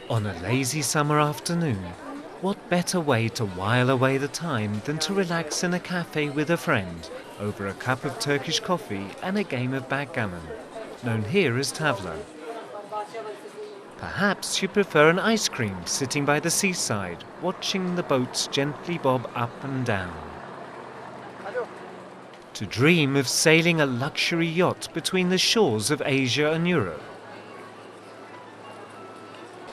On a lazy summer afternoon, what better way to while away the time than to relax in a cafe with a friend over a cup of Turkish coffee and a game of backgammon, known here as tavla. Perhaps you prefer an ice cream sitting by the seaside, watching the boats gently bob up and down. To dream of sailing a luxury yacht between the shores of Asia and Europe.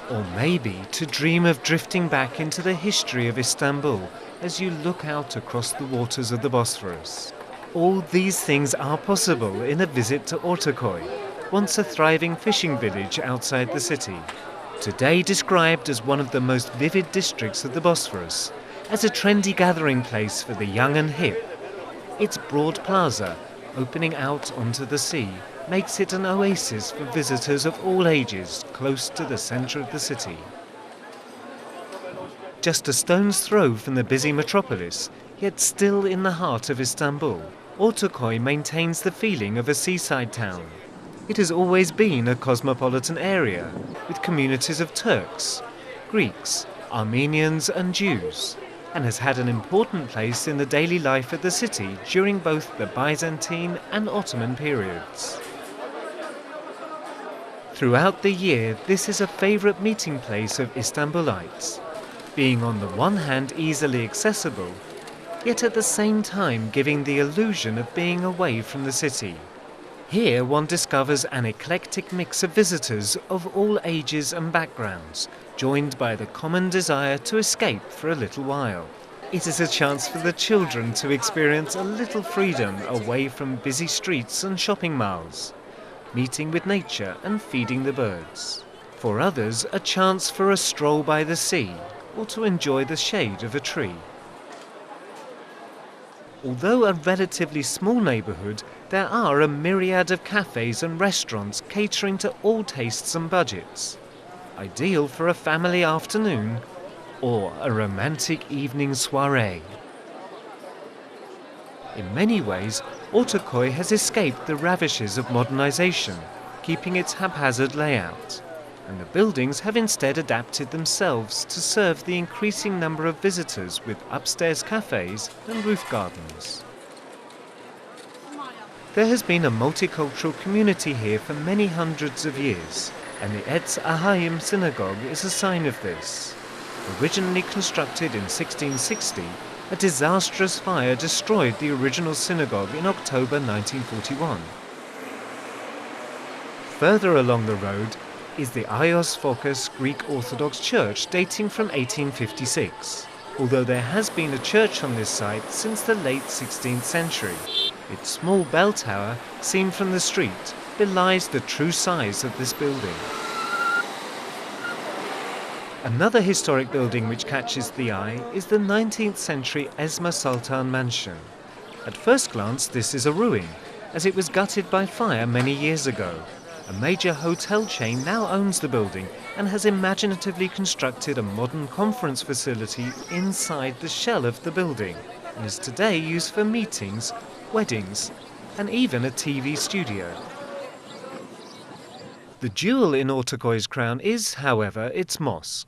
Or maybe to dream of drifting back into the history of Istanbul as you look out across the waters of the Bosphorus. All these things are possible in a visit to Ortakoy, once a thriving fishing village outside the city. Today described as one of the most vivid districts of the Bosphorus, as a trendy gathering place for the young and hip. Its broad plaza, opening out onto the sea, makes it an oasis for visitors of all ages close to the centre of the city. Just a stone's throw from the busy metropolis, yet still in the heart of Istanbul, Ortakoy maintains the feeling of a seaside town. It has always been a cosmopolitan area, with communities of Turks, Greeks, Armenians and Jews, and has had an important place in the daily life of the city during both the Byzantine and Ottoman periods. Throughout the year, this is a favourite meeting place of Istanbulites, being on the one hand easily accessible, yet at the same time giving the illusion of being away from the city. Here one discovers an eclectic mix of visitors of all ages and backgrounds, joined by the common desire to escape for a little while. It is a chance for the children to experience a little freedom away from busy streets and shopping malls, meeting with nature and feeding the birds. For others, a chance for a stroll by the sea, or to enjoy the shade of a tree. Although a relatively small neighbourhood, there are a myriad of cafes and restaurants catering to all tastes and budgets. Ideal for a family afternoon or a romantic evening soirée. In many ways, Ortakoy has escaped the ravishes of modernisation, keeping its haphazard layout, and the buildings have instead adapted themselves to serve the increasing number of visitors with upstairs cafes and roof gardens. There has been a multicultural community here for many hundreds of years, and the Etz Ahayim synagogue is a sign of this. Originally constructed in 1660, a disastrous fire destroyed the original synagogue in October 1941. Further along the road is the Ios Fokas Greek Orthodox Church dating from 1856, although there has been a church on this site since the late 16th century. Its small bell tower, seen from the street, belies the true size of this building. Another historic building which catches the eye is the 19th century Esma Sultan Mansion. At first glance this is a ruin, as it was gutted by fire many years ago. A major hotel chain now owns the building and has imaginatively constructed a modern conference facility inside the shell of the building, and is today used for meetings, weddings, and even a TV studio. The jewel in Ortakoy's crown is, however, its mosque.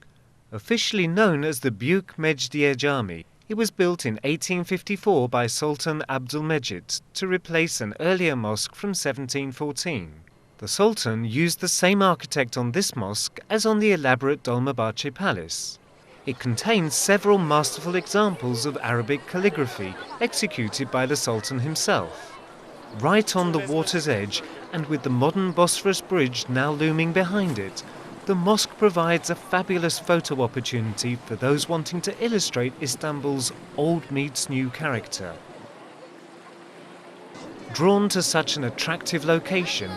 Officially known as the Büyük Mecidiye Cami, it was built in 1854 by Sultan Abdülmecid to replace an earlier mosque from 1714. The Sultan used the same architect on this mosque as on the elaborate Dolmabahce Palace. It contains several masterful examples of Arabic calligraphy executed by the Sultan himself. Right on the water's edge, and with the modern Bosphorus Bridge now looming behind it, the mosque provides a fabulous photo opportunity for those wanting to illustrate Istanbul's old meets new character. Drawn to such an attractive location,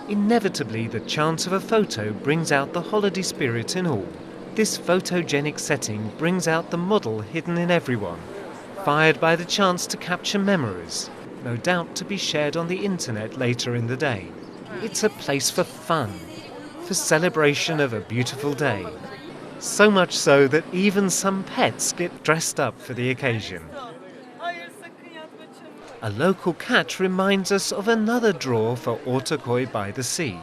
inevitably the chance of a photo brings out the holiday spirit in all. This photogenic setting brings out the model hidden in everyone, fired by the chance to capture memories, no doubt to be shared on the internet later in the day. It's a place for fun, for celebration of a beautiful day. So much so that even some pets get dressed up for the occasion. A local cat reminds us of another draw for Ortakoy by the sea,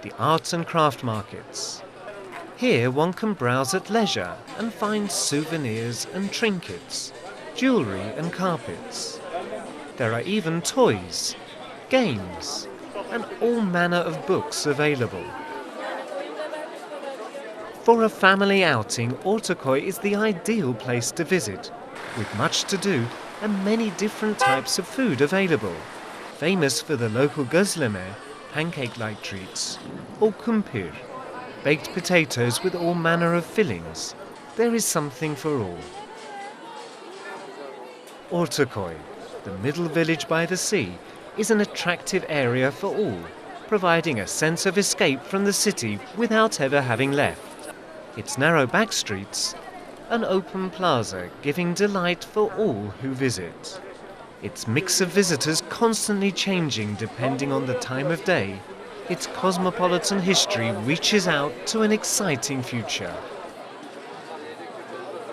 the arts and craft markets. Here one can browse at leisure and find souvenirs and trinkets, jewellery and carpets. There are even toys, games, and all manner of books available. For a family outing, Ortakoy is the ideal place to visit, with much to do and many different types of food available. Famous for the local gözleme, pancake-like treats, or kumpir, baked potatoes with all manner of fillings. There is something for all. Ortakoy, the middle village by the sea, is an attractive area for all, providing a sense of escape from the city without ever having left. Its narrow back streets, an open plaza giving delight for all who visit. Its mix of visitors constantly changing depending on the time of day, its cosmopolitan history reaches out to an exciting future.